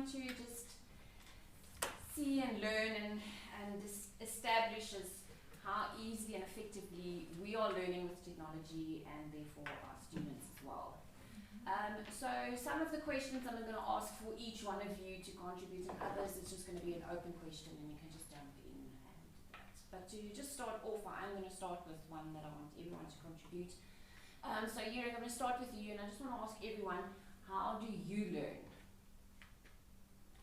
trying to just see and learn and establishes how easily and effectively we are learning with technology and therefore our students as well. So some of the questions I'm going to ask for each one of you to contribute, and others it's just going to be an open question and you can just jump in and do that. But to just start off, I'm going to start with one that I want everyone to contribute. So Yurik, I'm going to start with you, and I just want to ask everyone, how do you learn?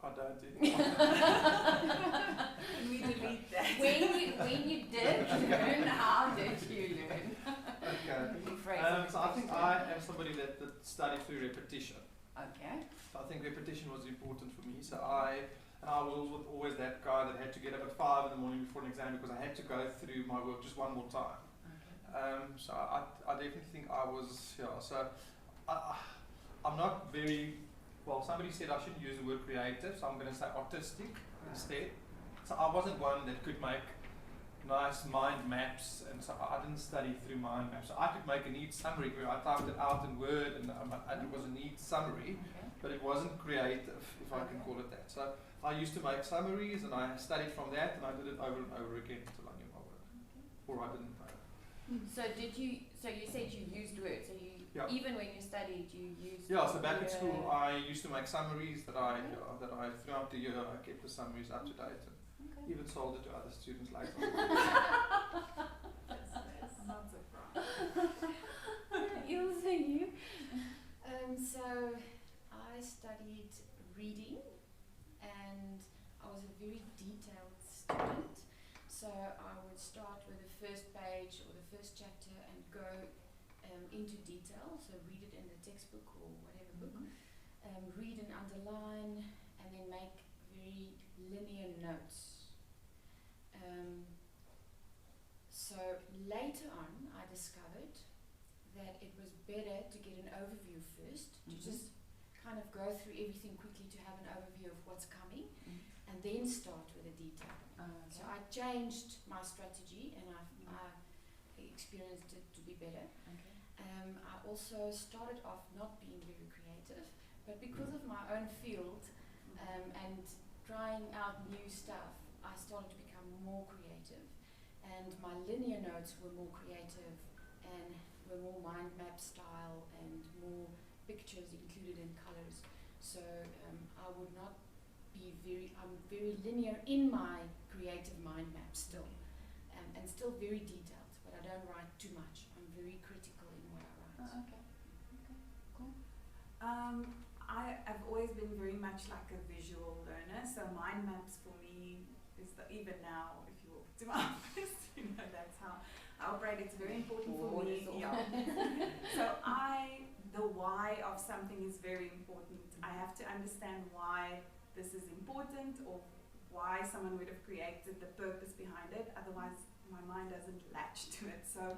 I don't do We delete that. When you did learn, how did you learn? Okay. So I think I am somebody that studied through repetition. Okay. So I think repetition was important for me. So I was always that guy that had to get up at 5 in the morning before an exam because I had to go through my work just one more time. Okay. So I definitely think I was, yeah, so I'm not very, well, somebody said I shouldn't use the word creative, so I'm going to say artistic instead. So I wasn't one that could make nice mind maps, and so I didn't study through mind maps. So I could make a neat summary where I typed it out in Word and it was a neat summary, but it wasn't creative, if I can call it that. So I used to make summaries and I studied from that and I did it over and over again until I knew my work. Or I didn't know. So you said you used Word, so you, even when you studied, you used so back at school I used to make summaries that I throughout the year I kept the summaries up to date and even sold it to other students later on. That's not surprised. Ilse, you? So I studied reading, and I was a very detailed student. So I would start with the first page or the first chapter and go into detail. So read it in the textbook or whatever book, read and underline, and then make very linear notes. So later on, I discovered that it was better to get an overview first, to just kind of go through everything quickly to have an overview of what's coming, and then start with the detail. So I changed my strategy, and I experienced it to be better. I also started off not being very creative, but because of my own field and trying out new stuff, I started to become more creative, and my linear notes were more creative and were more mind map style and more pictures included in colors. So I would not be I'm very linear in my creative mind map still, and still very detailed, but I don't write too much. I'm very critical in what I write. Okay, cool. I've always been very much like a visual learner, so mind maps for me is even now, if you walk to my office, that's how I operate. It's very important for me. Yeah. So the why of something is very important. I have to understand why this is important or why someone would have created the purpose behind it. Otherwise, my mind doesn't latch to it. So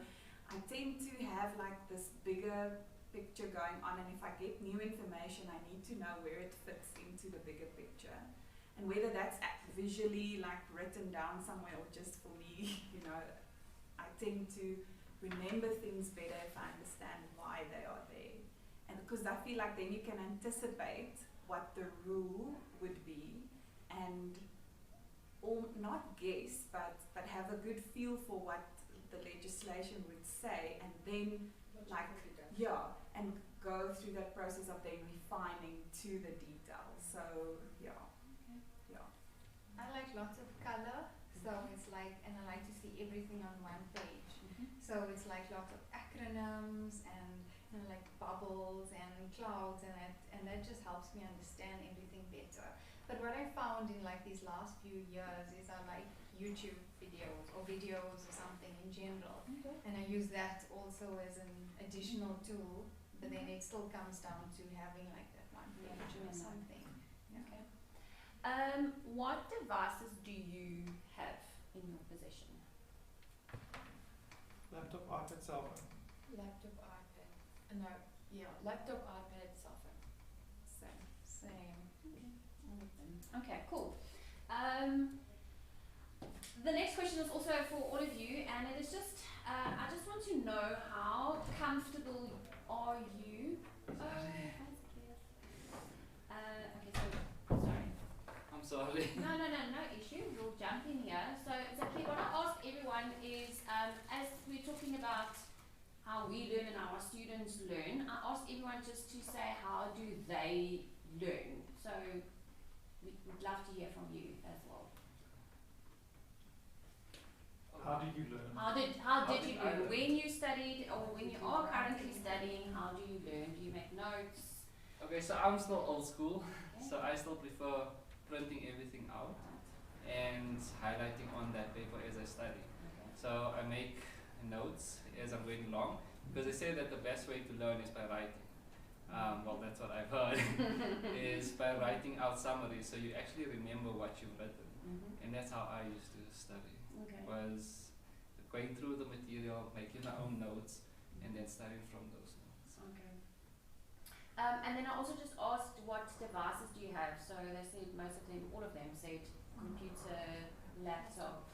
I tend to have like this bigger picture going on, and if I get new information, I need to know where it fits into the bigger picture. And whether that's visually like written down somewhere or just for me, I tend to remember things better if I understand why they are there. And because I feel like then you can anticipate what the rule would be and or not guess, but have a good feel for what the legislation would say, and then and go through that process of then refining to the detail. So I like lots of color, so it's like, and I like to see everything on one page. So it's like lots of acronyms and like bubbles and clouds, and that just helps me understand everything better. But what I found in like these last few years is I like YouTube videos or something in general, and I use that also as an additional tool. But then it still comes down to having like that one page or something. Okay. What devices do you have in your possession? Laptop, iPad, cell phone. Laptop, iPad. Laptop, iPad, cell phone. Same. Okay, cool. The next question is also for all of you, and it is just, I just want to know how comfortable are you? Okay, so, sorry. summary. No issue. We'll jump in here. So exactly what I ask everyone is, as we're talking about how we learn and how our students learn, I ask everyone just to say how do they learn. So we'd love to hear from you as well. How do you learn? How did you did I learn? learn? When you studied or when you are currently studying, how do you learn? Do you make notes? Okay, so I'm still old school, Okay. so I still prefer printing everything out and highlighting on that paper as I study. Okay. So I make notes as I'm going along, because they say that the best way to learn is by writing. Well, that's what I've heard, is by writing out summaries, so you actually remember what you've written. And that's how I used to study, Okay. was going through the material, making my own notes, and then studying from those notes. Okay. And then I also just asked what devices do you have? So they said most of them, all of them said computer, laptop,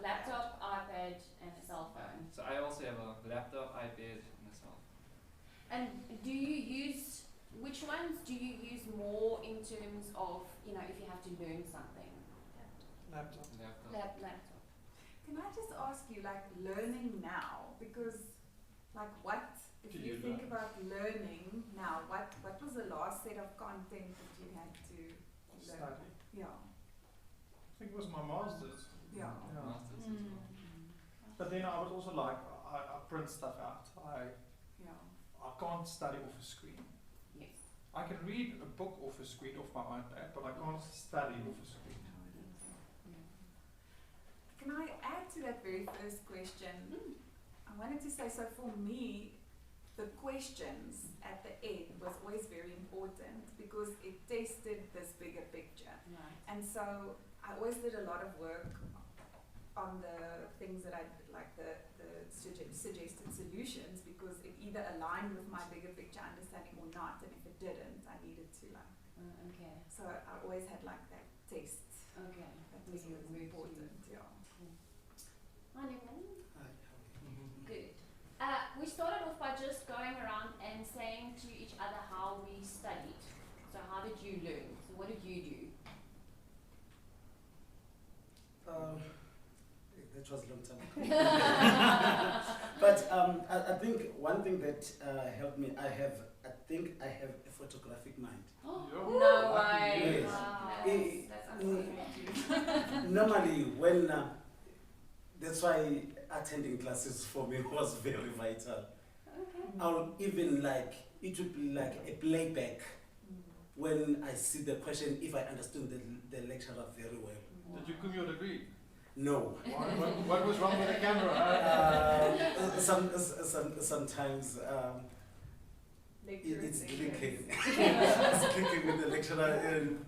laptop, iPad, and a cell phone. So I also have a laptop, iPad, and a cell phone. And do you use, which ones do you use more in terms of, if you have to learn something? Laptop. Laptop. Can I just ask you, like, learning now? Because, like, what, if Do you you think learn? about learning now, what was the last set of content that you had to learn? Study. Yeah, I think it was my master's. yeah. Yeah. Masters as well. But then I was also like, I print stuff out. Yeah. I can't study off a screen. Yes. I can read a book off a screen off my iPad, but I can't study off a screen. Can I add to that very first question? I wanted to say, so for me, the questions at the end was always very important because it tested this bigger picture. Right. And so I always did a lot of work on the things that I did, like the suggested solutions, because it either aligned with my bigger picture understanding or not, and if it didn't, I needed to Okay. so I always had like that test. Okay. That Which was you always moved to. important, yeah. Hi, Nicole. Mhm. Good. We started off by just going around and saying to each other how we studied. So how did you learn? So what did you do? That was a long time ago. But I think one thing that helped me, I think I have a photographic mind. Yeah. No Lucky way. you. Yes. Wow. Eh, That's unfortunate. Normally, when that's why attending classes for me was very vital. Okay. I'll even like it would be like a playback when I see the question if I understood the lecturer very well. Did you cum your degree? No. What was wrong with the camera? Sometimes Lecture it's sessions. clicking. It's clicking with the lecturer. And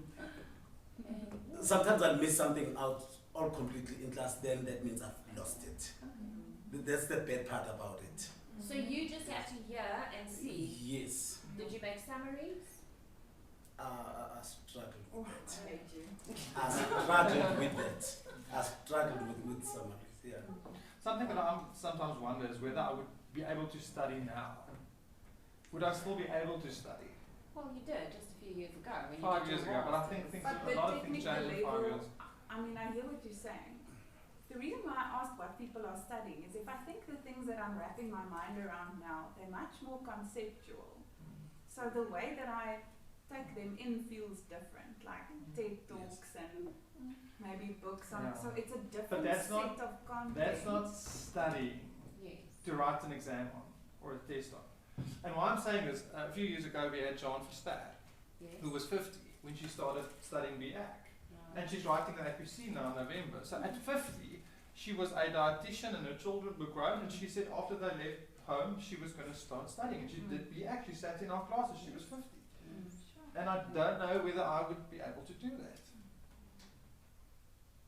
sometimes I'll miss something out all completely in class, then that means I've lost it. That's the bad part about it. So you just have to hear and see. Yes. Did you make summaries? I struggled Oh, with that. I hate you. I struggled with that. I struggled with summaries, yeah. Something that I sometimes wonder is whether I would be able to study now. Would I still be able to study? Well, you did just a few years ago. When you 5 did years your ago, but I masters. think things, But a the lot of things technical change in 5 level, years. I mean, I hear what you're saying. The reason why I ask what people are studying is if I think the things that I'm wrapping my mind around now, they're much more conceptual. So the way that I take them in feels different, like TED Talks and maybe books on Yeah. so it's a different that's set not- of content. That's not studying Yes. to write an exam on or a test on. And why I'm saying this, a few years ago we had John Verstad, Yes. who was 50 when she started studying BAC. And she's writing the APC now in November. So at 50, she was a dietitian and her children were grown, and she said after they left home, she was going to start studying. And she did BAC, she sat in our classes, she was 50. And I don't know whether I would be able to do that.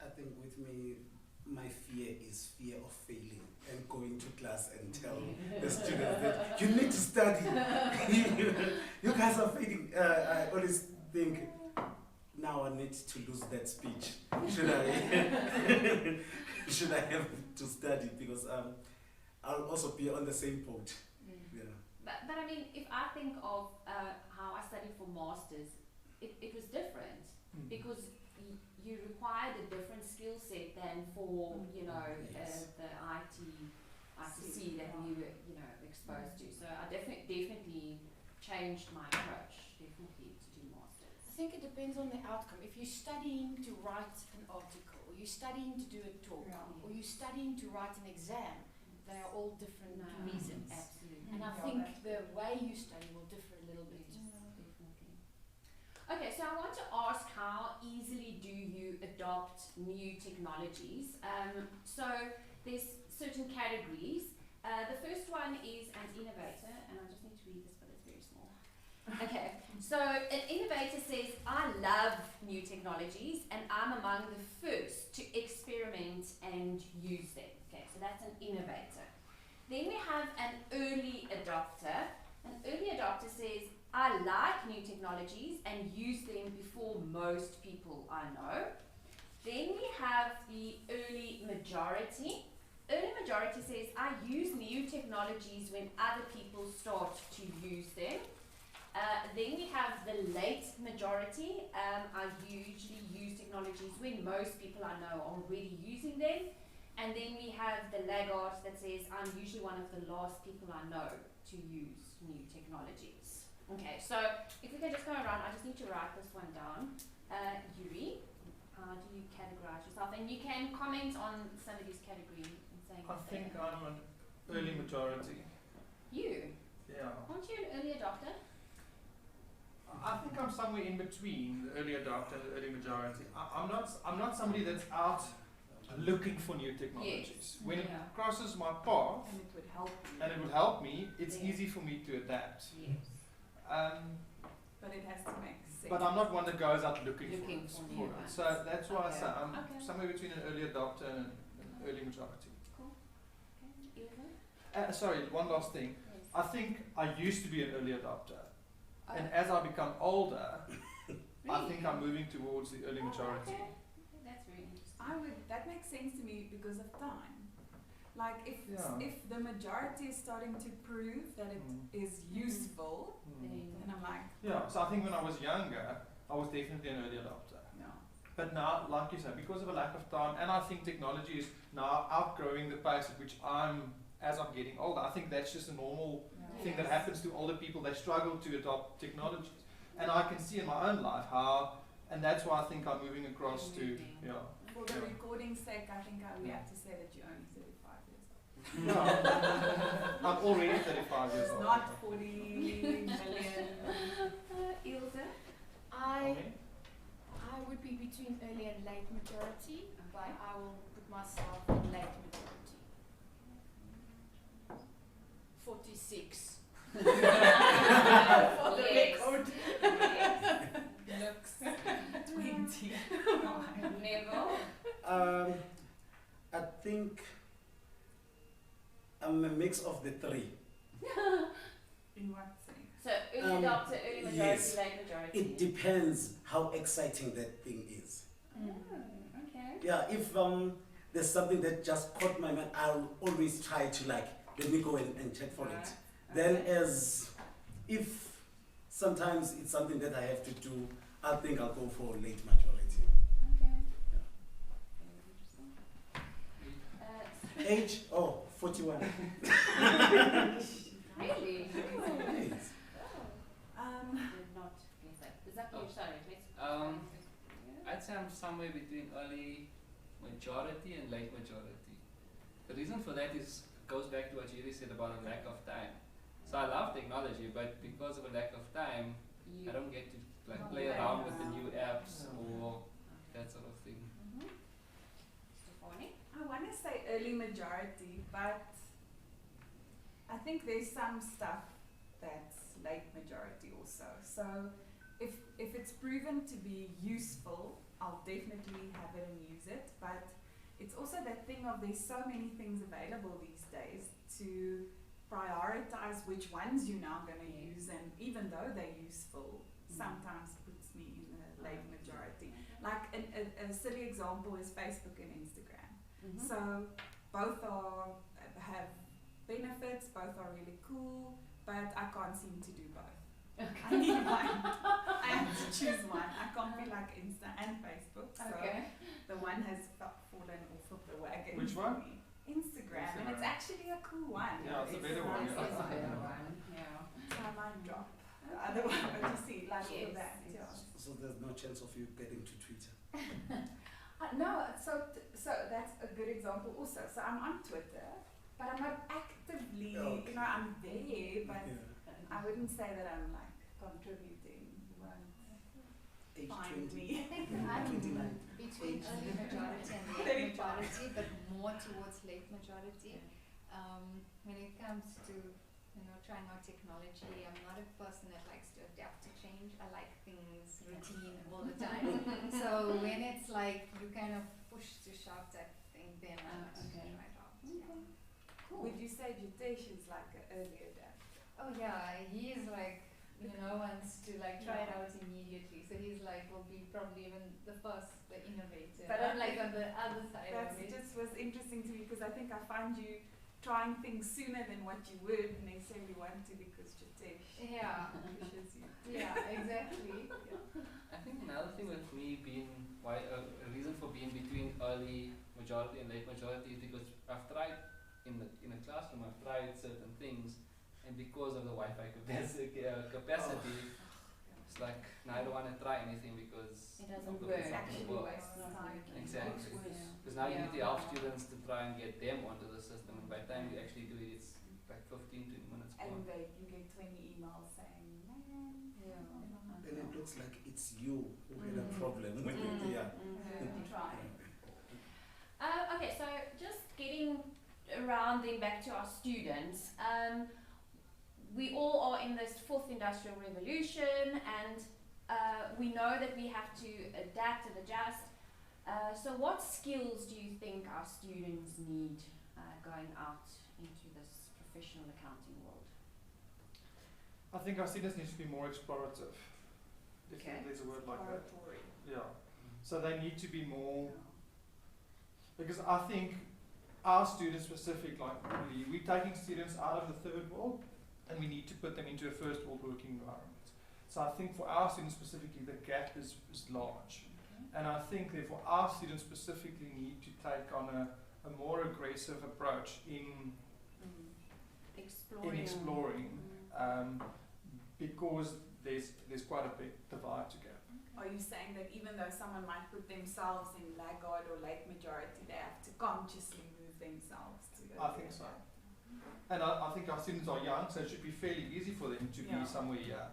I think with me, my fear is fear of failing and going to class and tell the students that you need to study. You guys are failing. I always think, now I need to lose that speech. Should I? Should I have to study? Because I'll also be on the same boat. Yeah. But I mean, if I think of how I studied for masters, it was different. because you required a different skill set than for, you know, Yes. the ITC that we were, you know, exposed to. So I definitely changed my approach, definitely, to do masters. I think it depends on the outcome. If you're studying to write an article, or you're studying to do a talk, or you're studying to write an exam, they are all different reasons. Absolutely. And I think the way you study will differ a little bit. Definitely. Okay, so I want to ask, how easily do you adopt new technologies? So there's certain categories. The first one is an innovator, and I just need to read this, but it's very small. Okay, so an innovator says, I love new technologies and I'm among the first to experiment and use them. Okay, so that's an innovator. Then we have an early adopter. An early adopter says, I like new technologies and use them before most people I know. Then we have the early majority. Early majority says, I use new technologies when other people start to use them. Then we have the late majority. I usually use technologies when most people I know are already using them. And then we have the laggard that says, I'm usually one of the last people I know to use new technologies. Okay, so if we can just go around, I just need to write this one down. Yuri, how do you categorize yourself? And you can comment on somebody's category and saying I think I'm an early majority. You? Yeah. Aren't you an early adopter? I think I'm somewhere in between the early adopter and the early majority. I'm not somebody that's out looking for new technologies. When it crosses my path And it would help you. and it would help me, it's Yeah. easy for me to adapt. Yes. But it has to make sense. But I'm not one that goes out looking Looking for for it. new ones. So that's why I say I'm Okay. somewhere between an early adopter and an early majority. Cool. Okay. Ilva? Sorry, one last thing. Yes. I think I used to be an early adopter. Oh. And as I become older, I Really? think I'm moving towards the early majority. Okay. That's very interesting. That makes sense to me because of time. Like Yeah. if the majority is starting to prove that it is useful, then I'm like, Yeah, so I think when I was younger, I was definitely an early adopter. no. But now, like you said, because of a lack of time, and I think technology is now outgrowing the pace at which as I'm getting older, I think that's just a normal thing that happens to older people. They struggle to adopt technologies. And I can see in my own life how, and that's why I think I'm moving across to, yeah. For the Yeah. recording's sake, I think we have to say that you're only 35 years old. No, I'm already 35 years It's old. not 40 million. Ilse? I would be between early and late majority, but I will put myself in late majority. 46. For the Yes. record. Looks. 20. Neville? I think I'm a mix of the three. In what sense? So early adopter, early majority, yes. late majority. It depends how exciting that thing is. Okay. Yeah, if there's something that just caught my mind, I'll always try to let me go and check for it. Then if sometimes it's something that I have to do, I think I'll go for late majority. Okay. Yeah. Age? Oh, 41. Really? Yes. Did not get that. Is that your sorry? I'd say I'm somewhere between early majority and late majority. The reason for that goes back to what Yuri said about a lack of time. So I love technology, but because of a lack of time, I don't get to play around with the new apps or that sort of thing. Stefanie? I want to say early majority, but I think there's some stuff that's late majority also. So if it's proven to be useful, I'll definitely have it and use it. But it's also that thing of there's so many things available these days to prioritize which ones you're now going to use, and even though they're useful, sometimes puts me in the late majority. Like a silly example is Facebook and Instagram. So both have benefits, both are really cool, but I can't seem to do both. I need one. I have to choose one. I can't be only like Insta and Facebook, so Okay. the one has fallen off of the wagon. Which for one? me. Instagram, and it's Instagram. actually a cool one. Yeah, it's a better one, nice, yeah. It's a isn't it? better one. Yeah. So I might drop the other one, but you see, like Yes, for that, yes. yeah. So there's no chance of you getting to Twitter. No, so that's a good example also. So I'm on Twitter, but I'm not actively, Okay. you know, I'm there, but Yeah. I wouldn't say that I'm like contributing. You won't Age find 20. me. I think I'm 29. between Age. early majority and late 35. majority, but more towards late majority. When it comes to trying out technology, I'm not a person that likes to adapt to change. I like things routine all the time. So when it's like you kind of push to shove that thing, then I Okay. try it out. Okay. Cool. Would you say Jitesh is like an early adapter? Oh yeah, he is like wants to like try it out immediately. So he's like will be probably even the first, the innovator. But I'm I like think on the other side That of it. just was interesting to me because I think I find you trying things sooner than what you would necessarily want to because Jitesh Yeah. pushes you. Yeah, exactly. I think another thing with me being a reason for being between early majority and late majority is because I've tried in a classroom, I've tried certain things, and because of the Wi-Fi capacity, it's like now I don't want to try anything because It doesn't of the work. it's not Actually gonna work. wastes time. Exactly. Yeah. Because now you need to Yeah. help students to try and get them onto the system, and by the time you actually do it, it's like 15, 20 minutes And gone. you get 20 emails saying, man, Yeah. Then it looks like it's you who had a Mm. problem with it. Yeah. Try. Okay, so just getting around then back to our students. We all are in this fourth industrial revolution, and we know that we have to adapt and adjust. So what skills do you think our students need going out into this professional accounting world? I think our students need to be more explorative. If Okay. there's a word like that. exploratory. Yeah. So they need to be more, because I think our students specific, like we're taking students out of the third world and we need to put them into a first world working environment. So I think for our students specifically, the gap is large. And I think therefore our students specifically need to take on a more aggressive approach in exploring, because there's quite a big divide to gap. Are you saying that even though someone might put themselves in laggard or late majority, they have to consciously move themselves to go? I think so. And I think our students are young, so it should be fairly easy for them to Yeah. be somewhere here.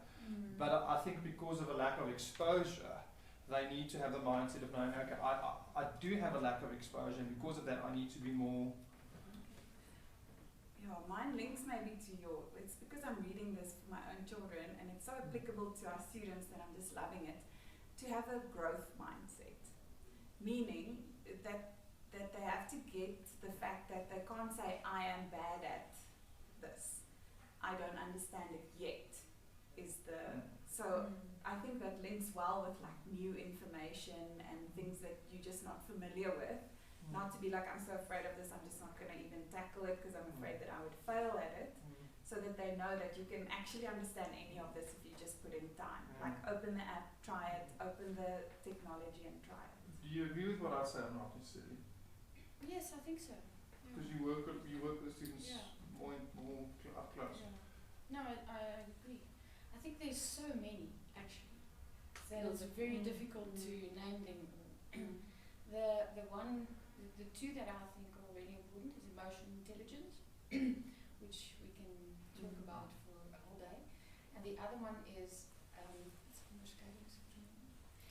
But I think because of a lack of exposure, they need to have the mindset of knowing, okay, I do have a lack of exposure, and because of that, I need to be more. Yeah, mine links maybe to your, it's because I'm reading this for my own children and it's so applicable to our students that I'm just loving it, to have a growth mindset. Meaning that they have to get the fact that they can't say, I am bad at this, I don't understand it yet, is the, so I think that links well with like new information and things that you're just not familiar with. Not to be like, I'm so afraid of this, I'm just not going to even tackle it because I'm afraid that I would fail at it. So that they know that you can actually understand any of this if you just put in time. Like open the app, try it, open the technology and try it. Do you agree with what I say or not, Ms. Silly? Yes, I think so. Because you work with the students Yeah. more up close. Yeah. No, I agree. I think there's so many actually. That it's very difficult to name them all. The two that I think are really important is emotional intelligence, which we can talk about for a whole day, and the other one is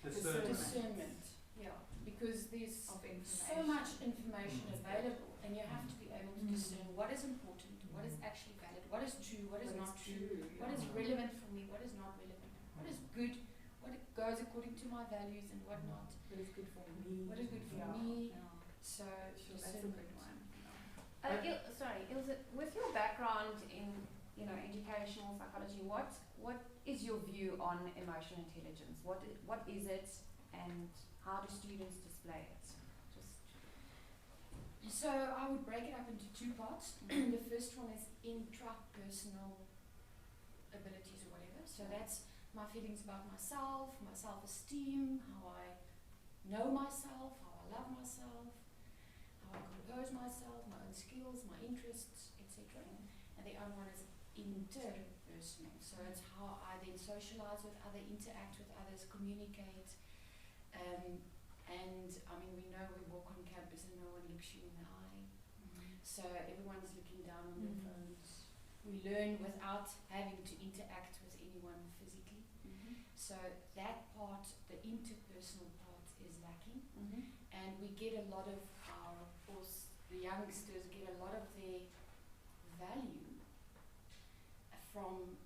discernment. Yeah, because there's Of information. so much information available, and you have to be able to discern what is important, what is actually valid, what is true, what is not true, what is relevant for me, what is not relevant, what is good, what goes according to my values and what not. What is good for me? What is good for me? So Sure, that's a good one. Ilse, with your background in educational psychology, what is your view on emotional intelligence? What is it, and how do students display it? So I would break it up into two parts. The first one is intrapersonal abilities or whatever. So that's my feelings about myself, my self-esteem, how I know myself, how I love myself, how I compose myself, my own skills, my interests, etc. And the other one is interpersonal. So it's how I then socialize with others, interact with others, communicate. And I mean, we know we walk on campus and no one looks you in the eye. So everyone's looking down on their phones. We learn without having to interact with anyone physically. So that part, the interpersonal part, is lacking. And we get a lot of our, of course, the youngsters get a lot of their value from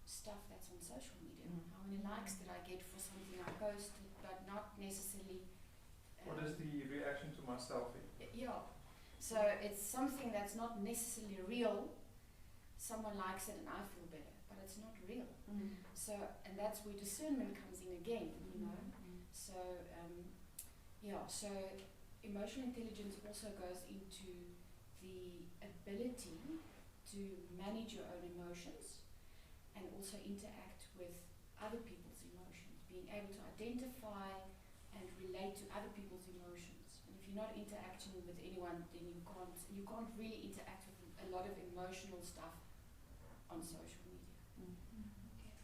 stuff that's on social media. How many likes did I get for something I posted, but not necessarily. What is the reaction to my selfie? Yeah. So it's something that's not necessarily real. Someone likes it and I feel better, but it's not real. So, and that's where discernment comes in again, you know. So, so emotional intelligence also goes into the ability to manage your own emotions and also interact with other people's emotions, being able to identify and relate to other people's emotions. And if you're not interacting with anyone, then you can't really interact with a lot of emotional stuff on social media.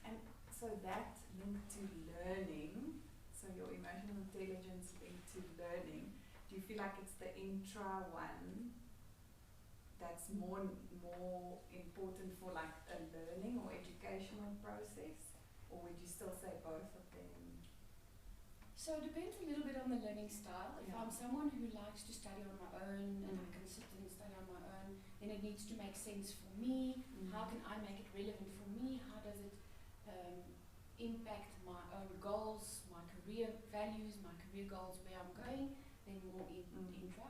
And so that linked to learning, so your emotional intelligence linked to learning, do you feel like it's the intra one that's more important for like a learning or educational process? Or would you still say both of them? So it depends a little bit on the learning style. If Yeah. I'm someone who likes to study on my own and I can sit and study on my own, then it needs to make sense for me. How can I make it relevant for me? How does it impact my own goals, my career values, my career goals, where I'm going? Then more intra.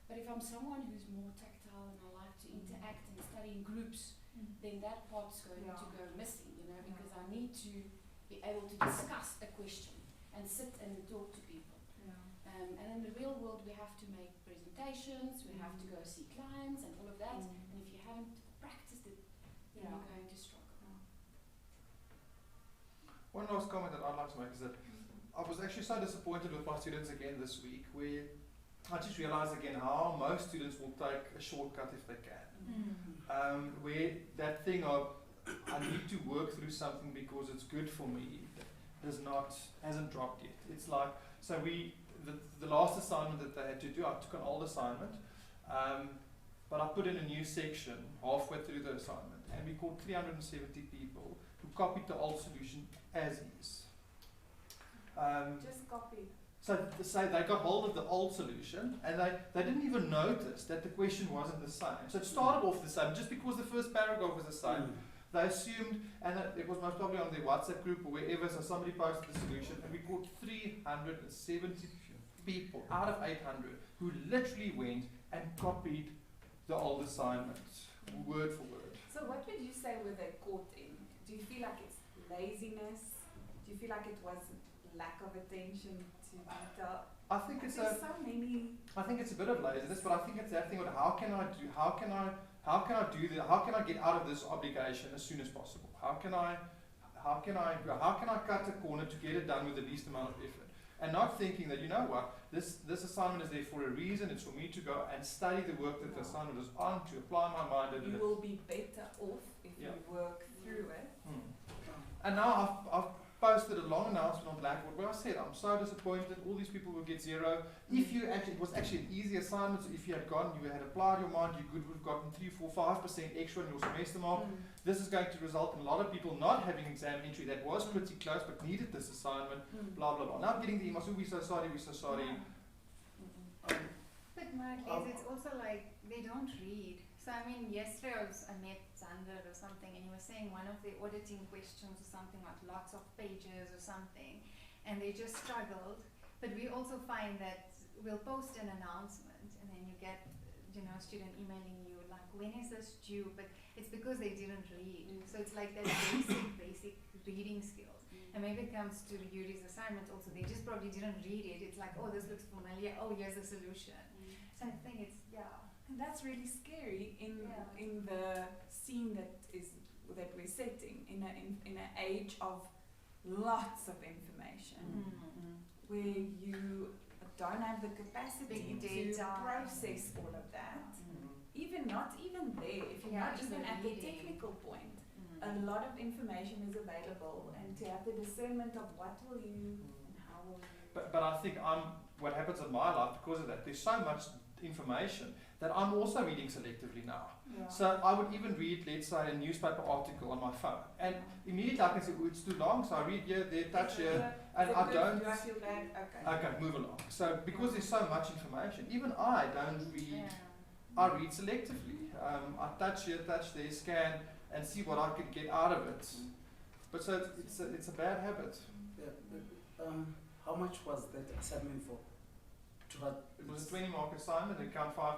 But if I'm someone who's more tactile and I like to interact and study in groups, then that part's going to go missing, you know, because I need to be able to discuss a question and sit and talk to people. And in the real world, we have to make presentations, we have to go see clients and all of that. And if you haven't practiced it, then you're going to struggle. One last comment that I'd like to make is that I was actually so disappointed with my students again this week, where I just realized again how most students will take a shortcut if they can. Where that thing of I need to work through something because it's good for me hasn't dropped yet. It's like, so the last assignment that they had to do, I took an old assignment, but I put in a new section halfway through the assignment, and we called 370 people who copied the old solution as is. Just copy. So they got hold of the old solution, and they didn't even notice that the question wasn't the same. So it started off the same, just because the first paragraph was the same. They assumed, and it was most probably on their WhatsApp group or wherever, so somebody posted the solution, and we called 370 people out of 800 who literally went and copied the old assignment, word for word. So what would you say were they caught in? Do you feel like it's laziness? Do you feel like it was lack of attention to detail? I think it's There's so many. I think it's a bit of laziness, but I think it's that thing of how can I get out of this obligation as soon as possible? How can I cut a corner to get it done with the least amount of effort? And not thinking that, you know what, this assignment is there for a reason, it's for me to go and study the work that the assignment is on, to apply my mind. You will be better off if you work through it. And now I've posted a long announcement on Blackboard where I said, I'm so disappointed, all these people will get 0. If you it was actually an easy assignment, so if you had applied your mind, you would have gotten 3, 4, 5% extra in your semester mark. This is going to result in a lot of people not having exam entry that was pretty close but needed this assignment, blah, blah, blah. Now I'm getting the emails, we're so sorry. But Marlies, it's also like they don't read. So I mean, yesterday I met Zander or something, and he was saying one of the auditing questions or something like lots of pages or something, and they just struggled. But we also find that we'll post an announcement, and then you get, a student emailing you like, when is this due? But it's because they didn't read. So it's like that basic reading skills. And maybe it comes to Yuri's assignment also. They just probably didn't read it. It's like, oh, this looks familiar. Oh, here's the solution. So I think it's And that's really scary in the scene that is that we're setting in an age of lots of information, where you don't have the capacity Big to data. process all of that. Not even there, if you're Yeah, not even even at the reading. technical point, a lot of information is available, and to have the discernment of what will you and how will you. But I think what happens in my life because of that, there's so much information that I'm also reading selectively now. Yeah. So I would even read, let's say, a newspaper article on my phone, and immediately I can say, oh, it's too long, so I read here, there, touch here, and Is it I good? don't. Do I feel bad? Okay. Okay, move along. So because there's so much information, even I don't read. I read selectively. I touch here, touch there, scan, and see what I can get out of it. But so it's a bad habit. Yeah, how much was that assignment for? It was a 20-mark assignment and count 5%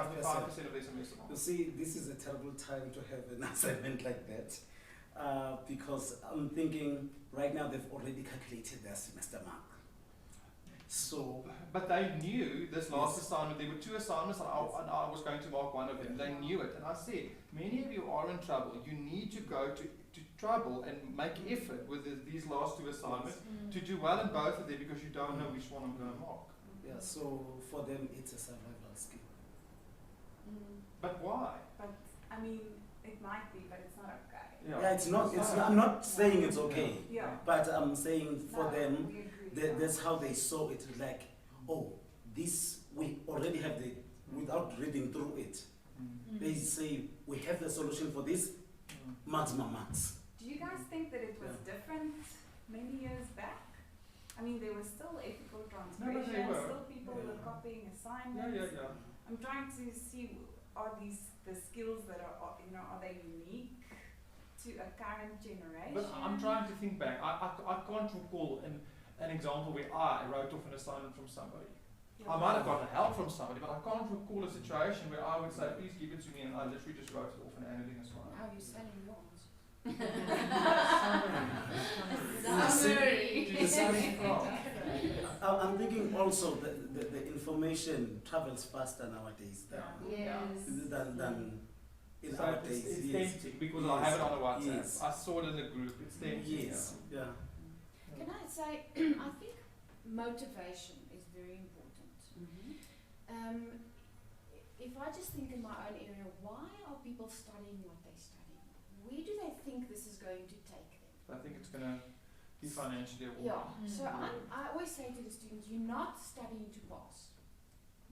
of their semester mark. You see, this is a terrible time to have an assignment like that, because I'm thinking right now they've already calculated their semester mark. So, But they knew this last assignment, there were 2 assignments and I was going to mark one of them. They knew it. And I said, many of you are in trouble. You need to go to trouble and make effort with these last 2 assignments to do well in both of them because you don't know which one I'm going to mark. yeah, so for them it's a survival skill. But why? But I mean, it might be, but it's not okay. Yeah, it's not, I'm not saying it's okay, Yeah. but I'm saying for No, them, we agree. that's how they saw it, like, oh, this, we already have the, without reading through it, they say, we have the solution for this, maximum marks. Do you guys think that it was different many years back? I mean, there was still ethical transgression, they were. still people were Yeah. copying assignments. Yeah. I'm trying to see, are these the skills that are they unique to a current generation? But I'm trying to think back. I can't recall an example where I wrote off an assignment from somebody. I might have gotten help from somebody, but I can't recall a situation where I would say, please give it to me, and I literally just wrote it off and handed in a assignment. How are you selling yours? I'm thinking also that the information travels faster nowadays Yes. than in So our it's days. Yes. tempting because Yes. I have it on a WhatsApp. Yes. I saw it in the group. It's tempting. Yes. Yeah. Can I say, I think motivation is very important. If I just think in my own area, why are people studying what they're studying? Where do they think this is going to take them? I think it's going to be financially rewarding. Yeah, so I always say to the students, you're not studying to pass.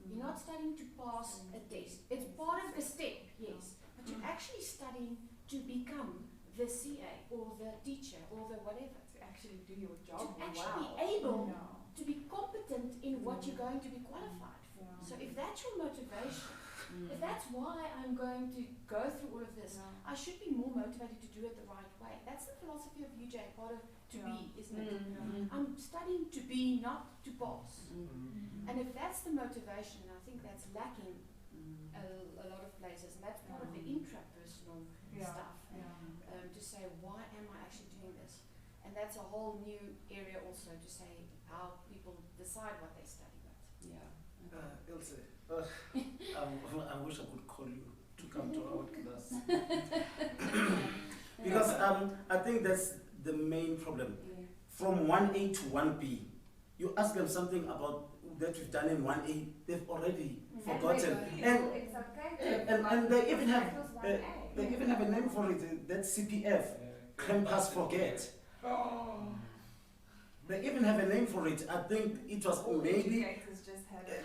You're not studying to pass a test. It's part of the step, yes, but you're actually studying to become the CA or the teacher or the whatever. To actually do your job To actually well. be able Yeah. to be competent in what you're going to be qualified for. Yeah. So if that's your motivation, if that's why I'm going to go through all of this, Yeah. I should be more motivated to do it the right way. That's the philosophy of UJ, part of to Yeah. be, isn't it? Yeah. I'm studying to be, not to pass. Mm. And if that's the motivation, I think that's lacking a lot of places, and that's part of the intrapersonal Yeah. stuff. Yeah. To say, why am I actually doing this? And that's a whole new area also to say how people decide what they study. But Ilse, I wish I could call you to come to our class. Because I think that's the main problem. From 1A to 1B, you ask them something about that you've done in 1A, they've already forgotten. And It's okay. and they even have a name for it. That's CPF, Campus Forget. They even have a name for it. I think it was All maybe educators just had it.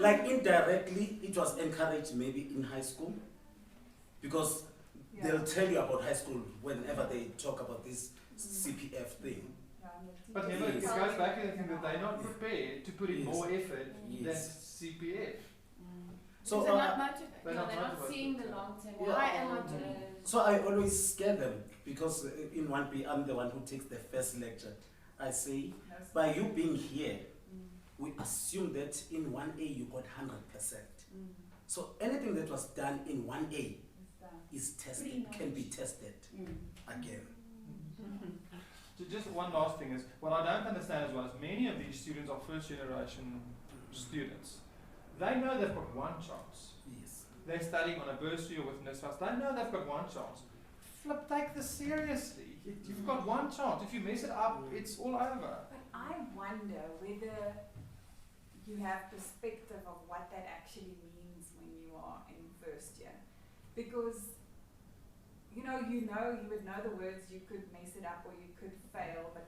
like indirectly it was encouraged maybe in high school, because Yeah. they'll tell you about high school whenever they talk about this CPF thing. Yeah, and the But teachers never, it Yes. goes back to the thing that they're not prepared to put in Yes. more effort than Yes. CPF. So they're not uh, motivated. They're No, not they're not motivated, seeing the yeah. long term. Yeah. Why am I doing this? so I always scare them, because in 1B I'm the one who takes the first lecture. I say, No, by you being here, we assume that in 1A you got 100%. So anything that was done in 1A it's done. is tested, can be tested again. So just one last thing is, what I don't understand as well is many of these students are first generation students. They know they've got one chance. Yes. they're studying on a bursary or with NSFAS, they know they've got one chance. Flip, take this seriously. You've got one chance. If you mess it up, it's all over. But I wonder whether you have perspective of what that actually means when you are in first year. Because you would know the words, you could mess it up or you could fail, but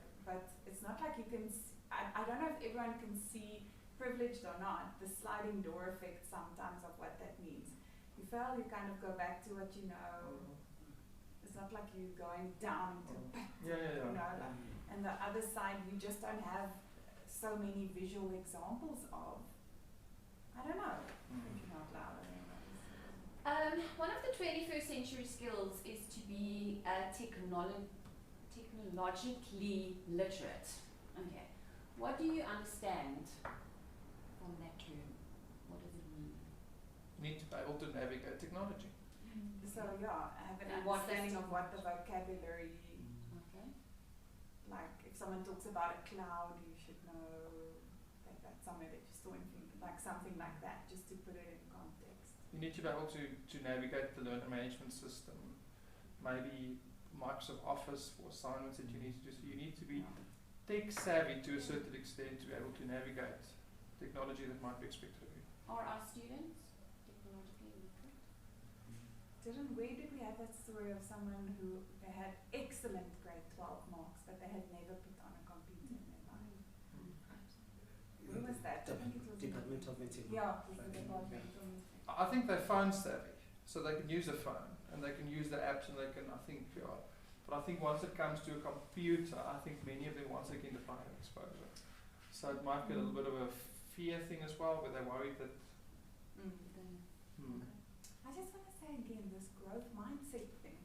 it's not like you can, I don't know if everyone can see, privileged or not, the sliding door effect sometimes of what that means. You fail, you kind of go back to what you know. It's not like you're going down into a pit, and the other side you just don't have so many visual examples of. I don't know, thinking out loud. One of the 21st century skills is to be technologically literate. Okay. What do you understand from that term? What does it mean? You need to be able to navigate technology. So yeah, I have an And what understanding is of what the vocabulary, Okay. like if someone talks about a cloud, you should know that that's somewhere that you're storing things, like something like that, just to put it in context. You need to be able to navigate the learner management system. Maybe Microsoft Office for assignments that you need to do. So you need to be tech savvy to a certain extent to be able to navigate technology that might be expected of you. Are our students technologically literate? Where did we have that story of someone who they had excellent grade 12 marks, but they had never put on a computer in their life? Where was that? I think it was Department of Material. Yeah, it was the department. I think they're phone savvy, so they can use a phone and they can use the apps and they can, but I think once it comes to a computer, I think many of them once again define exposure. So it might be a little bit of a fear thing as well, where they're worried that. I just want to say again, this growth mindset thing.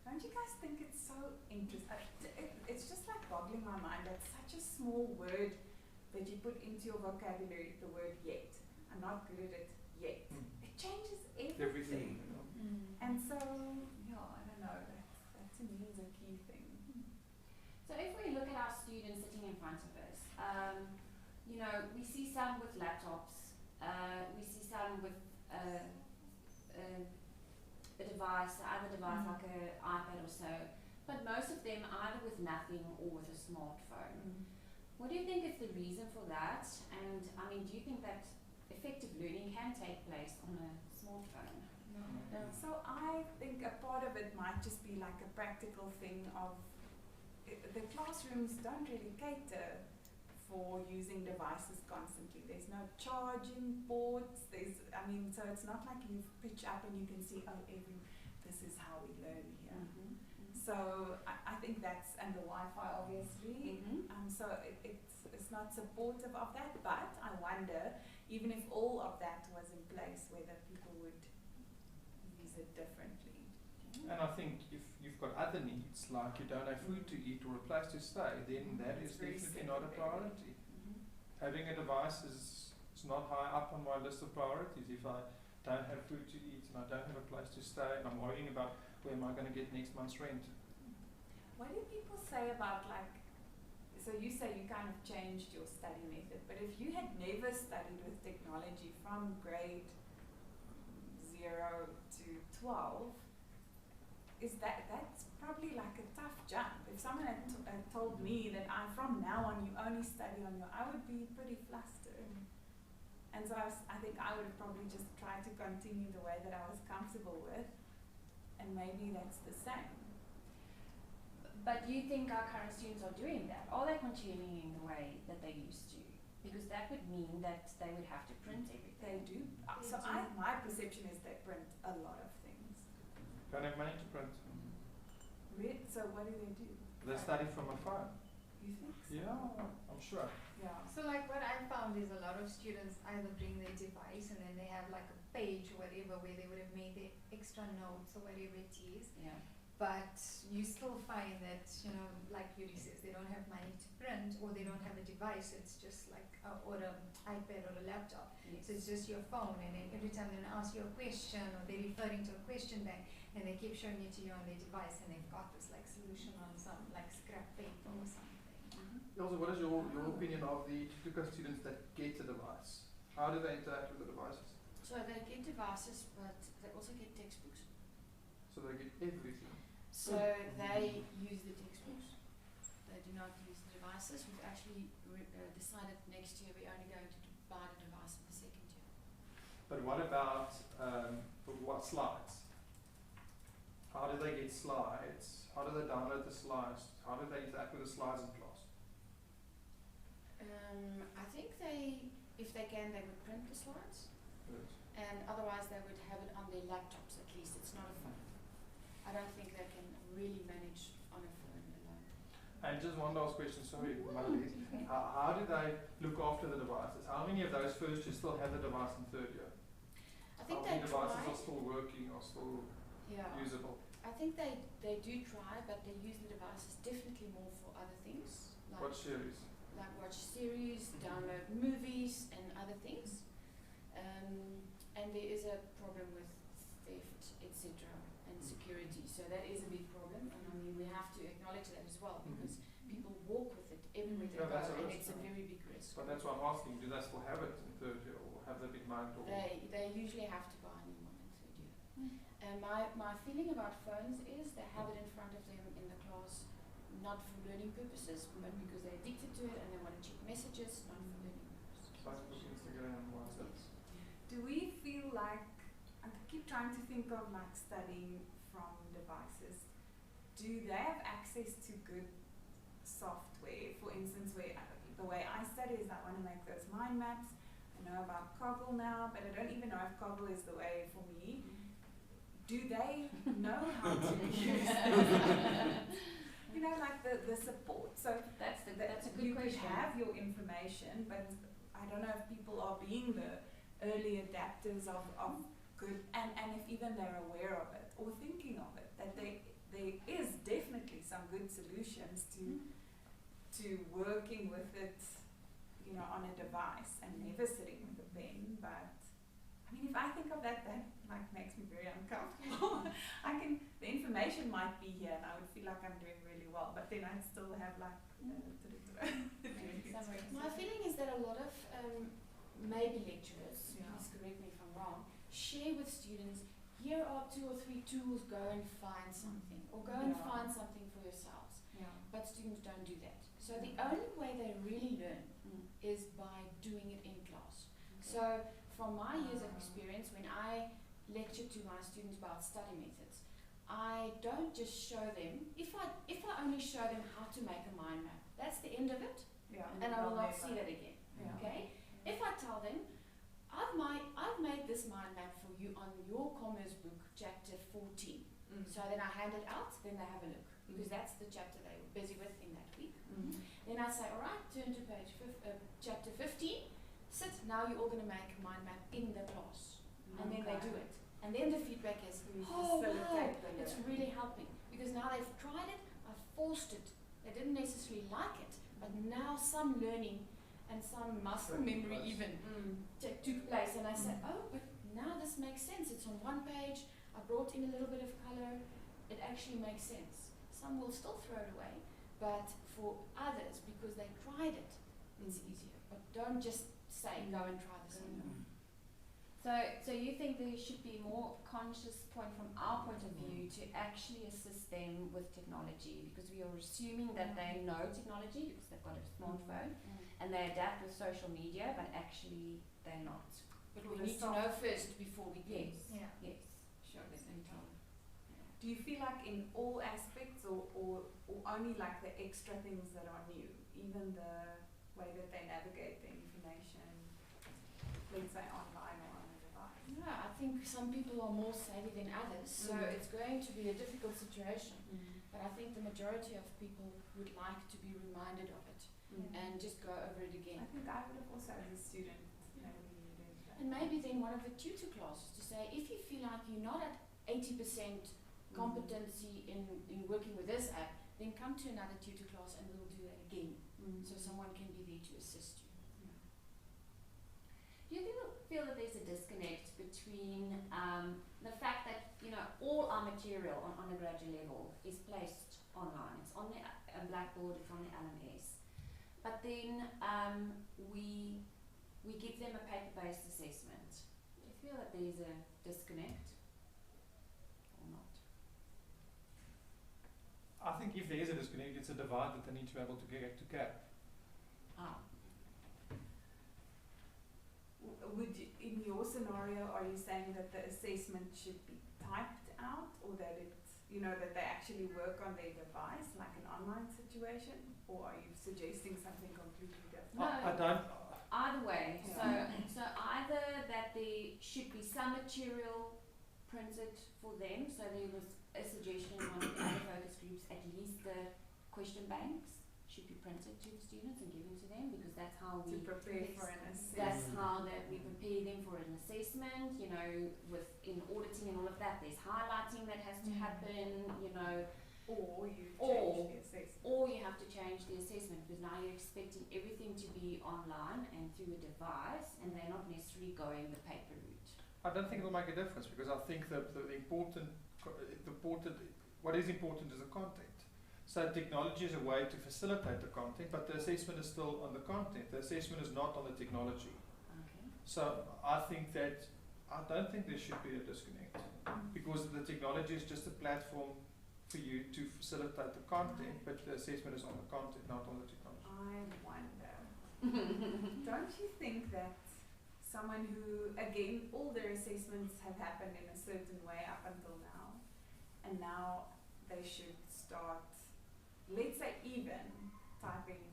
Don't you guys think it's so interesting? It's just like boggling my mind. That's such a small word that you put into your vocabulary, the word yet. I'm not good at it yet. It changes everything. And so, I don't know, that to me is a key thing. So if we look at our students sitting in front of us, we see some with laptops, we see some with a device, either device like an iPad or so, but most of them either with nothing or with a smartphone. What do you think is the reason for that? And do you think that effective learning can take place on a smartphone? No. So I think a part of it might just be like a practical thing of the classrooms don't really cater for using devices constantly. There's no charging ports. So it's not like you pitch up and you can see, this is how we learn here. So I think that's, and the Wi-Fi obviously. So it's not supportive of that, but I wonder, even if all of that was in place, whether people would use it differently. And I think if you've got other needs, like you don't have food to eat or a place to stay, then that is definitely not a priority. Having a device is not high up on my list of priorities. If I don't have food to eat and I don't have a place to stay and I'm worrying about where am I going to get next month's rent. What do people say about so you say you kind of changed your study method, but if you had never studied with technology from grade 0 to 12, that's probably like a tough jump. If someone had told me that from now on you only study on your, I would be pretty flustered. And so I think I would have probably just tried to continue the way that I was comfortable with, and maybe that's the same. But do you think our current students are doing that? Are they continuing the way that they used to? Because that would mean that they would have to print everything. They do. My perception is they print a lot of things. Don't have money to print. So what do? They study from a phone. You think so? Yeah, I'm sure. Yeah. So like what I found is a lot of students either bring their device and then they have like a page or whatever where they would have made their extra notes or whatever it is. Yeah. But you still find that, like Yuri says, they don't have money to print or they don't have a device. It's just like, or an iPad or a laptop. Yes. So it's just your phone, and then every time they're going to ask you a question or they're referring to a question bank, and they keep showing it to you on their device, and they've got this like solution on some like scrap paper or something. Also, what is your opinion of the typical students that get a device? How do they interact with the devices? So they get devices, but they also get textbooks. So they get everything. So they use the textbooks. They do not use the devices. We've actually decided next year we're only going to buy the device in the second year. But what about what slides? How do they get slides? How do they download the slides? How do they interact with the slides in class? I think if they can, they would print the slides. Good. And otherwise they would have it on their laptops at least. It's not a phone. I don't think they can really manage on a phone alone. And just one last question, sorry, Marlies. How do they look after the devices? How many of those first year still have the device in third year? I think How many they devices try. are still working, are still Yeah. usable? I think they do try, but they use the devices definitely more for other things. What series? Like watch series, download movies and other things. And there is a problem with theft, etc. and security. So that is a big problem. And I mean, we have to acknowledge that as well because people walk with it everywhere they Yeah, go that's a and risk. it's a very big risk. But that's why I'm asking, do they still have it in third year or have they been mindful? They usually have to buy a new one in third year. And my feeling about phones is they have it in front of them in the class, not for learning purposes, but because they're addicted to it and they want to check messages, not for learning purposes. Facebook, Instagram, WhatsApp. Do we feel like, I keep trying to think of like studying from devices, do they have access to good software? For instance, the way I study is I want to make those mind maps. I know about Coggle now, but I don't even know if Coggle is the way for me. Do they know how to use it? You know, like the support. So That's a good you question. could have your information, but I don't know if people are being the early adapters of good, and if even they're aware of it or thinking of it, that there is definitely some good solutions to working with it, you know, on a device and never sitting with a pen. But I mean, if I think of that like makes me very uncomfortable. The information might be here and I would feel like I'm doing really well, but then I'd still have like My feeling is that a lot of maybe lecturers, Yeah. please correct me if I'm wrong, share with students, here are 2 or 3 tools, go and find something, or go and Yeah. find something for yourselves. Yeah. But students don't do that. So the only way they really learn is by doing it in class. So from my years of experience, when I lecture to my students about study methods, I don't just show them, if I only show them how to make a mind map, that's the end of it, Yeah. and I will not see that again. Yeah. Okay? If I tell them, I've made this mind map for you on your commerce book, chapter 14. So then I hand it out, then they have a look, because that's the chapter they were busy with in that week. Then I say, alright, turn to chapter 15, sit, now you're all going to make a mind map in the class. And then they do it. And then the feedback is, oh wow, it's really helping. Because now they've tried it, I've forced it. They didn't necessarily like it, but now some learning and some muscle memory even took place. And I said, oh, but now this makes sense. It's on one page. I brought in a little bit of color. It actually makes sense. Some will still throw it away, but for others, because they tried it, it's easier. But don't just say, go and try this on your own. So you think there should be more conscious point from our point of view to actually assist them with technology, because we are assuming that they know technology because they've got a smartphone and they adapt with social media, but actually they're not. But we need to know first before we can. Yeah. Yes. Sure, definitely. Do you feel like in all aspects or only like the extra things that are new, even the way that they navigate the information, let's say online or on a device? Yeah, I think some people are more savvy than others, so it's going to be a difficult situation. But I think the majority of people would like to be reminded of it and just go over it I again. think I would have also as a student maybe needed that. And maybe then one of the tutor classes to say, if you feel like you're not at 80% competency in working with this app, then come to another tutor class and we'll do that again. So someone can be there to assist you. Do you feel that there's a disconnect between the fact that, you know, all our material on undergraduate level is placed online? It's on the Blackboard, it's on the LMS. But then we give them a paper-based assessment. Do you feel that there is a disconnect or not? I think if there is a disconnect, it's a divide that they need to be able to get to cap. Ah. Would you, in your scenario, are you saying that the assessment should be typed out, or that it's, you know, that they actually work on their device, like an online situation, or are you suggesting something completely different? No. I don't. Either way, Yeah. so either that there should be some material printed for them, so there was a suggestion in one of the other focus groups, at least the question banks should be printed to the students and given to them, because that's how To we, prepare for an that's assessment. how that we prepare them for an assessment, you know, in auditing and all of that, there's highlighting that has to happen, you know, Or you Or- change the assessment. or you have to change the assessment, because now you're expecting everything to be online and through a device, and they're not necessarily going the paper route. I don't think it will make a difference, because I think that the important, what is important is the content. So technology is a way to facilitate the content, but the assessment is still on the content. The assessment is not on the technology. Okay. So I think that, I don't think there should be a disconnect, because the technology is just a platform for you to facilitate the content, but the assessment is on the content, not on the technology. I wonder, don't you think that someone who, again, all their assessments have happened in a certain way up until now, and now they should start, let's say, even typing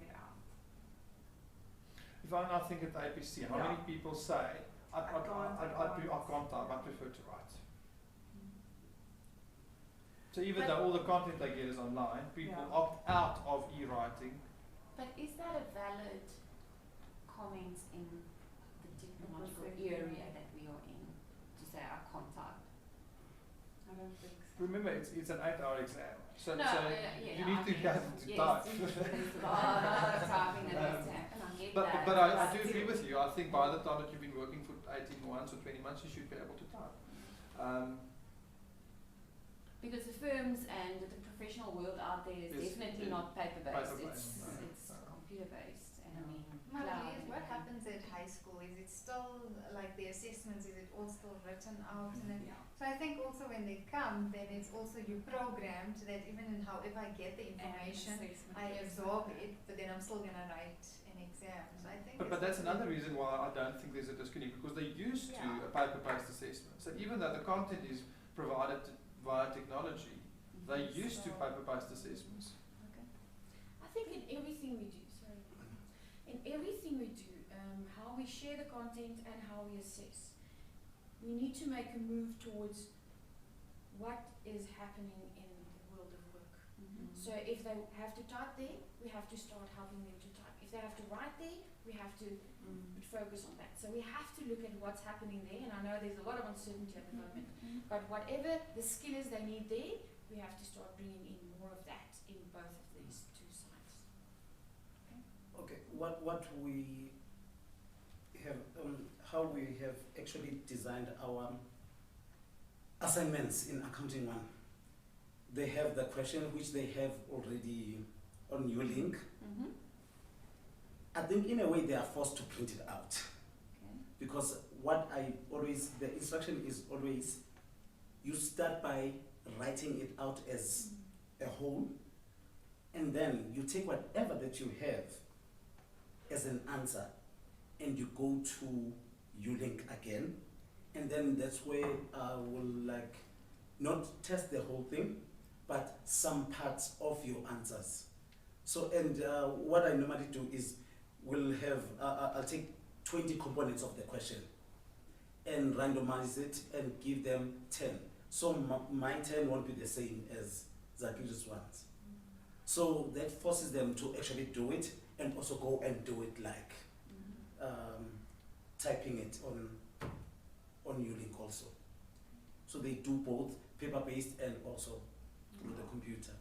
it out? If I now think at APC, how Yeah. many people say, I can't type, I prefer to write. So even But- though all the content they get is online, people Yeah. opt out of e-writing. But is that a valid comment in the technological Perfect. area that we are in, to say I can't type? I don't think so. Remember, it's an 8-hour exam, so, No, so yeah, you I need to mean, be able to yes, type. there's a lot of typing that needs to happen, I get that. But I do agree with you. I think by the time that you've been working for 18 months or 20 months, you should be able to type. Because the firms and the professional world out there is Yes, definitely yeah. not paper-based, Paper-based, no, it's no. computer-based, and I mean, But cloud Liz, and what everything. happens at high school? Is it still like the assessments? Is it all still written out? And then, Yeah. so I think also when they come, then it's also you programmed that even in however I get the information, I absorb it, but then I'm still gonna write an exam. So I think. But that's another reason why I don't think there's a disconnect, because they're used to Yeah. a paper-based assessment. So even though the content is provided via technology, they're used to So- paper-based assessments. Okay. I think in everything we do, in everything we do, how we share the content and how we assess, we need to make a move towards what is happening in the world of work. So if they have to type there, we have to start helping them to type. If they have to write there, we have to focus on that. So we have to look at what's happening there, and I know there's a lot of uncertainty at the moment, but whatever the skill is they need there, we have to start bringing in more of that in both of these two sides. Okay, what we have, how we have actually designed our assignments in Accounting 1. They have the question which they have already on your link. I think in a way they are forced to print it out, Okay. because the instruction is always, you start by writing it out as a whole, and then you take whatever that you have as an answer and you go to ULink again, and then that's where I will not test the whole thing, but some parts of your answers. So, and what I normally do is I'll take 20 components of the question and randomize it and give them 10. So my 10 won't be the same as Zakir's ones. So that forces them to actually do it and also go and do it typing it on ULink also. So they do both paper-based and also through the computer.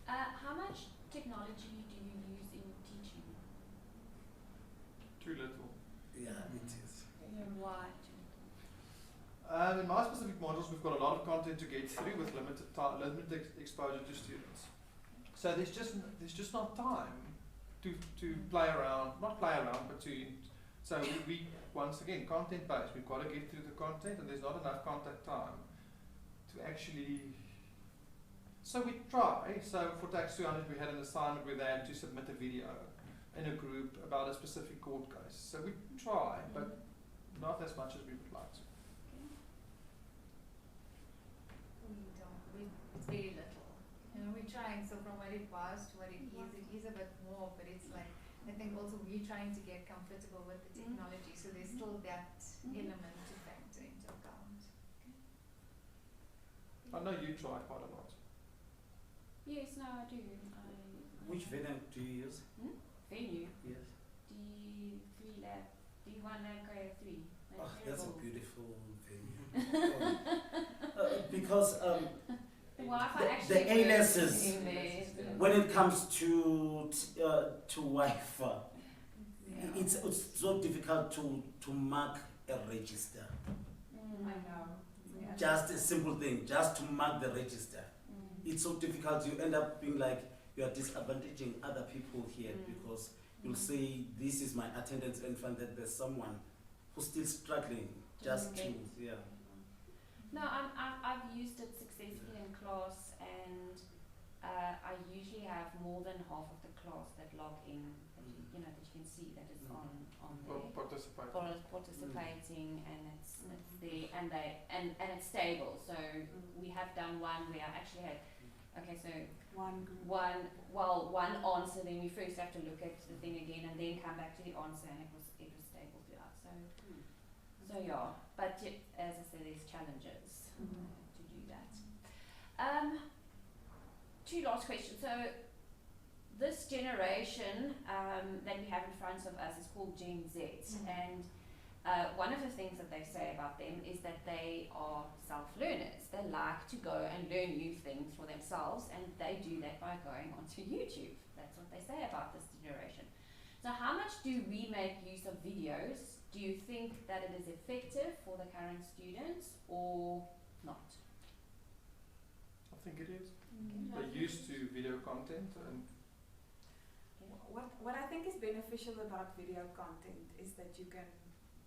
How much technology do you use in teaching? Too little. Yeah, it is. Why? In my specific modules, we've got a lot of content to get through with limited exposure to students. So there's just not time to play around, not play around, but so we once again, content based, we've got to get through the content, and there's not enough contact time to actually, so we try. So for Tax 200 we had an assignment where they had to submit a video in a group about a specific court case. So we try, but not as much as we would like to. It's very little. You know, we're trying, so from what it was to what it is a bit more, but it's like, I think also we're trying to get comfortable with the technology, so there's still that element to factor into account. I know you try quite a lot. Yes, no, I do. Which venue do you use? Venue? Yes. D3 Lab, D1 Lab Grade 3. Oh, that's a beautiful venue. Because The Wi-Fi the actually A-levels works in there. when it comes to Wi-Fi, it's so difficult to mark a register. I know. Yeah. Just a simple thing, just to mark the register. It's so difficult. You end up being like you are disadvantaging other people here because you'll say this is my attendance and find that there's someone who's still struggling just to No, I've used it successfully in class, and I usually have more than half of the class that log in, that you know, that you can see that it's on there. Participating, and it's there, and it's stable. So we have done one where I actually had, one answer, then we first have to look at the thing again and then come back to the answer, and it was stable throughout. So yeah, but as I said, there's challenges to do that. Two last questions. So this generation that we have in front of us is called Gen Z, and one of the things that they say about them is that they are self-learners. They like to go and learn new things for themselves, and they do that by going onto YouTube. That's what they say about this generation. So how much do we make use of videos? Do you think that it is effective for the current students or not? I think it is. They're used to video content, and What I think is beneficial about video content is that you can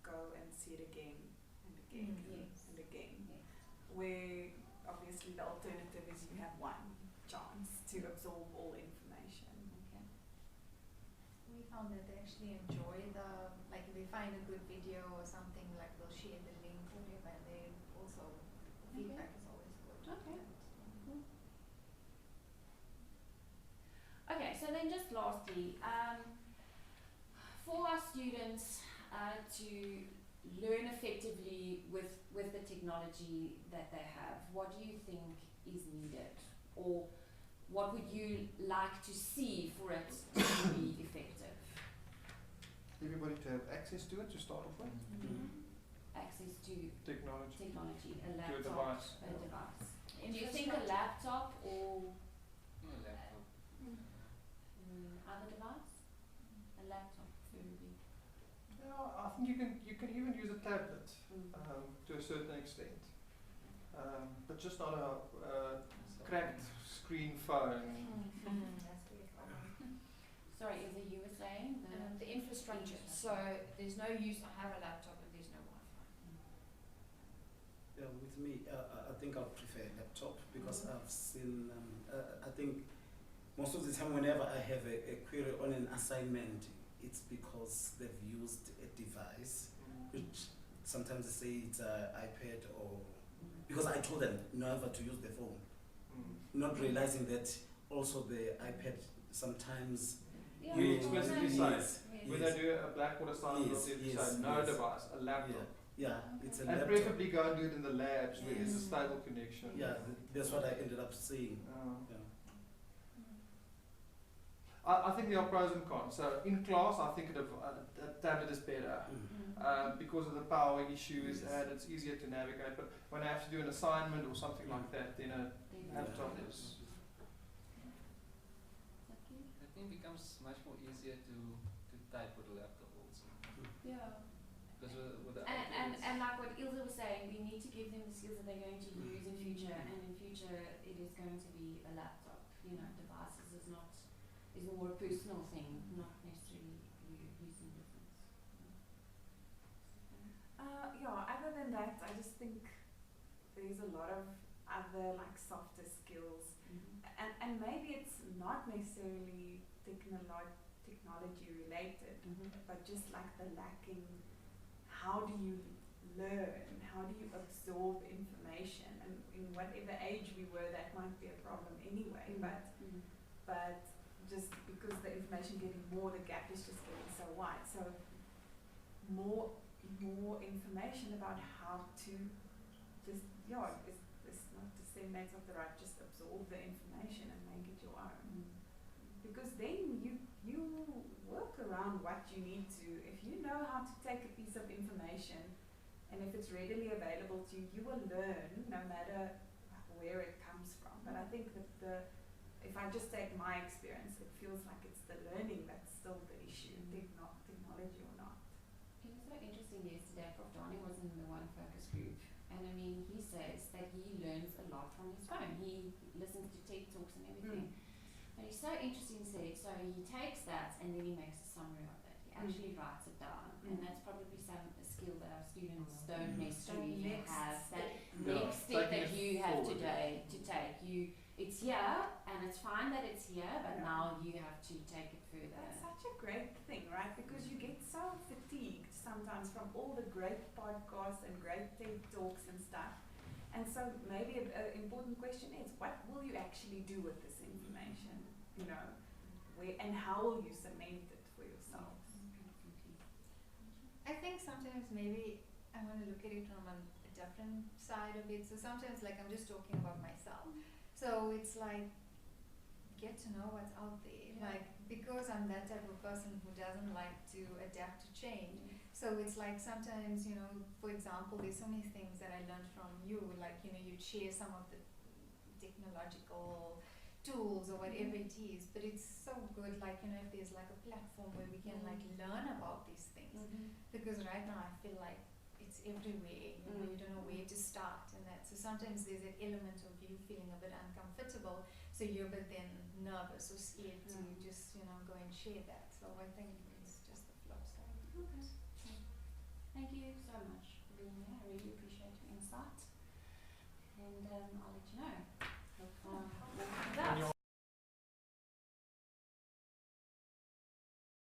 go and see it again and again and again. Yes. Where obviously the alternative is you have one chance to absorb all information. Okay. We found that they actually enjoy like if they find a good video or something, like they'll share the link or whatever, and they also, feedback is always good. Okay. Okay, so then just lastly, for our students to learn effectively with the technology that they have, what do you think is needed? Or what would you like to see for it to be effective? everybody to have access to it to start off with. Access to Technology. a To a laptop, device. a device. Do you think a laptop or Laptop. other device? A laptop, preferably. Yeah, I think you can even use a tablet to a certain extent, but just not a cracked screen phone. That's really fun. Sorry, is it you were saying? The infrastructure. So there's no use. I have a laptop and there's no Wi-Fi. Yeah, with me, I think I'll prefer a laptop because I've seen, I think most of the time whenever I have a query on an assignment, it's because they've used a device, which sometimes they say it's an iPad or, because I told them never to use the phone, not realizing that also the iPad sometimes Yeah, We well, explicitly no, say yes. when they do a Blackboard assignment, Yes, they yes, say no yes. device, a laptop. yeah, it's a And laptop. preferably go and do it in the labs where there's a stable connection. Yeah, that's what I ended up saying. Yeah. I think there are pros and cons. So in class, I think a tablet is better because of the power issues and it's easier to navigate. But when I have to do an assignment or something like that, then a laptop is. I think it becomes much more easier to type with a laptop also. Yeah. Because with the And like what Ilse was saying, we need to give them the skills that they're going to use in future, and in future it is going to be a laptop. You know, devices is is more a personal thing, not necessarily you using business. Yeah, other than that, I just think there's a lot of other like softer skills, and maybe it's not necessarily technology related, but just like the lacking, how do you learn, how do you absorb information, and in whatever age we were, that might be a problem anyway, but just because the information getting more, the gap is just getting so wide, so more information about how to just, it's not disseminate of the right, just absorb the information and make it your own. Because then you work around what you need to. If you know how to take a piece of information and if it's readily available to you, you will learn no matter where it comes from. But I think that if I just take my experience, it feels like it's the learning that's still the issue, technology or not. It was so interesting yesterday, Prof. Donning was in the One Focus group, and I mean, he says that he learns a lot from his phone. He listens to TED Talks and everything. But he's so interesting, so he takes that and then he makes a summary of it. He actually writes it down, and that's probably a skill that our students don't necessarily have. That next step that you have today to take. It's here, and it's fine that it's here, but now you have to take it further. That's such a great thing, right? Because you get so fatigued sometimes from all the great podcasts and great TED Talks and stuff. And so maybe an important question is, what will you actually do with this information? You know, where and how will you cement it for yourself? I think sometimes maybe I want to look at it from a different side of it. So sometimes like I'm just talking about myself. So it's like, get to know what's out there. Like, because I'm that type of person who doesn't like to adapt to change. So it's like sometimes, you know, for example, there's so many things that I learned from you, like, you know, you'd share some of the technological tools or whatever it is, but it's so good, like, you know, if there's like a platform where we can like learn about these things, because right now I feel like it's everywhere, you know, you don't know where to start and that, so sometimes there's an element of you feeling a bit uncomfortable, so you're a bit then nervous or scared to just, you know, go and share that, so I think it's just the flip side. Thank you so much for being here. I really appreciate your insight, and I'll let you know.